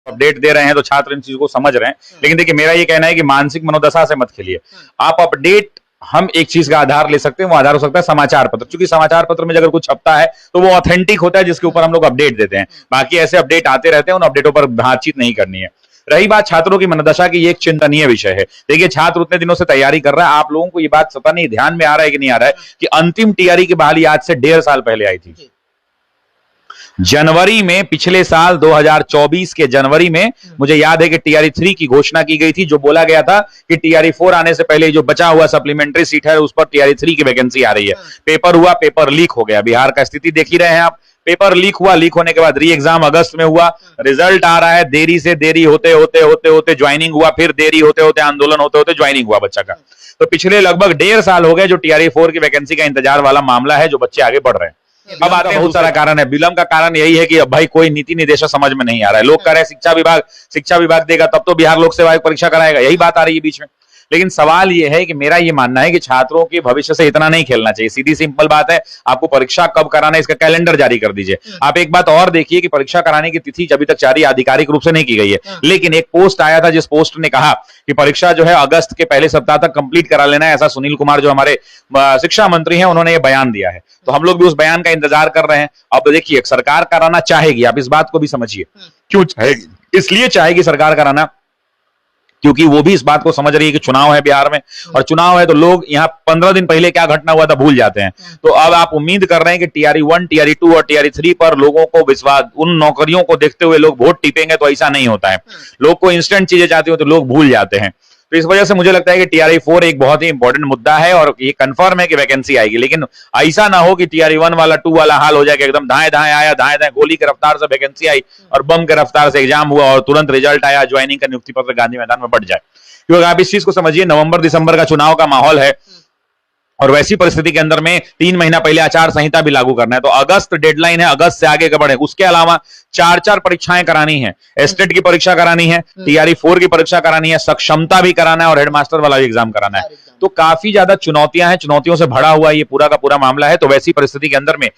Update दे रहे हैं तो छात्र इन चीजों को समझ रहे हैं। लेकिन देखिए, मेरा ये कहना है कि मानसिक मनोदशा से मत खेलिए। आप अपडेट, हम एक चीज का आधार ले सकते हैं, वो आधार हो सकता है समाचार पत्र, क्योंकि समाचार पत्र में अगर कुछ छपता है तो वो ऑथेंटिक होता है, जिसके ऊपर हम लोग अपडेट देते हैं। बाकी ऐसे अपडेट आते रहते हैं, उन अपडेटों पर बातचीत नहीं करनी है। रही बात छात्रों की मनोदशा की, ये एक चिंतनीय विषय है। देखिए, छात्र उतने दिनों से तैयारी कर रहा है, आप लोगों को ये बात पता नहीं ध्यान में आ रहा है कि नहीं आ रहा है कि अंतिम टीआरई की बहाली आज से 1.5 साल पहले आई थी। जनवरी में, पिछले साल 2024 के जनवरी में मुझे याद है कि टीआरई 3 की घोषणा की गई थी, जो बोला गया था कि टीआरई 4 आने से पहले जो बचा हुआ सप्लीमेंट्री सीट है उस पर टीआरई 3 की वैकेंसी आ रही है। पेपर हुआ, पेपर लीक हो गया। बिहार का स्थिति देख ही रहे हैं आप। पेपर लीक हुआ, लीक होने के बाद री एग्जाम अगस्त में हुआ, रिजल्ट आ रहा है, देरी से देरी होते होते होते होते ज्वाइनिंग हुआ, फिर देरी होते होते आंदोलन होते होते ज्वाइनिंग हुआ बच्चा का। तो पिछले लगभग 1.5 साल हो गए जो टीआरई 4 की वैकेंसी का इंतजार वाला मामला है, जो बच्चे आगे बढ़ रहे हैं। अब आते हैं, बहुत सारा कारण है। विलंब का कारण यही है कि अब भाई कोई नीति निर्देशक समझ में नहीं आ रहा है। लोग कह रहे हैं शिक्षा विभाग देगा तब तो बिहार लोक सेवा आयोग परीक्षा कराएगा, यही बात आ रही है बीच में। लेकिन सवाल यह है कि मेरा ये मानना है कि छात्रों के भविष्य से इतना नहीं खेलना चाहिए। सीधी सिंपल बात है, आपको परीक्षा कब कराना है इसका कैलेंडर जारी कर दीजिए। आप एक बात और देखिए कि परीक्षा कराने की तिथि अभी तक जारी आधिकारिक रूप से नहीं की गई है, लेकिन एक पोस्ट आया था जिस पोस्ट ने कहा कि परीक्षा जो है अगस्त के पहले सप्ताह तक कंप्लीट करा लेना है। ऐसा सुनील कुमार जो हमारे शिक्षा मंत्री हैं उन्होंने ये बयान दिया है। तो हम लोग भी उस बयान का इंतजार कर रहे हैं। अब देखिए, सरकार कराना चाहेगी, आप इस बात को भी समझिए। क्यों चाहेगी? इसलिए चाहेगी सरकार कराना क्योंकि वो भी इस बात को समझ रही है कि चुनाव है बिहार में, और चुनाव है तो लोग यहाँ 15 दिन पहले क्या घटना हुआ था भूल जाते हैं। तो अब आप उम्मीद कर रहे हैं कि टीआरई 1, टीआरई 2 और टीआरई 3 पर लोगों को विश्वास, उन नौकरियों को देखते हुए लोग वोट टिपेंगे, तो ऐसा नहीं होता है। लोग को इंस्टेंट चीजें चाहती हो तो लोग भूल जाते हैं। तो इस वजह से मुझे लगता है कि टीआरई 4 एक बहुत ही इंपॉर्टेंट मुद्दा है, और ये कंफर्म है कि वैकेंसी आएगी। लेकिन ऐसा ना हो कि टीआरई 1 वाला 2 वाला हाल हो जाए कि एकदम धाए धाए आया, धाए धाए गोली की रफ्तार से वैकेंसी आई और बम के रफ्तार से एग्जाम हुआ और तुरंत रिजल्ट आया, ज्वाइनिंग का नियुक्ति पत्र गांधी मैदान में बढ़ जाए। क्योंकि आप इस चीज को समझिए, नवंबर दिसंबर का चुनाव का माहौल है, और वैसी परिस्थिति के अंदर में 3 महीना पहले आचार संहिता भी लागू करना है। तो अगस्त डेडलाइन है, अगस्त से आगे बढ़े। उसके अलावा 4 परीक्षाएं करानी है। एस्टेट की परीक्षा करानी है, टीआरई 4 की परीक्षा करानी है, सक्षमता भी कराना है और हेडमास्टर वाला भी एग्जाम कराना है। तो काफी ज्यादा चुनौतियां हैं, चुनौतियों से भरा हुआ ये पूरा का पूरा मामला है। तो वैसी परिस्थिति के अंदर में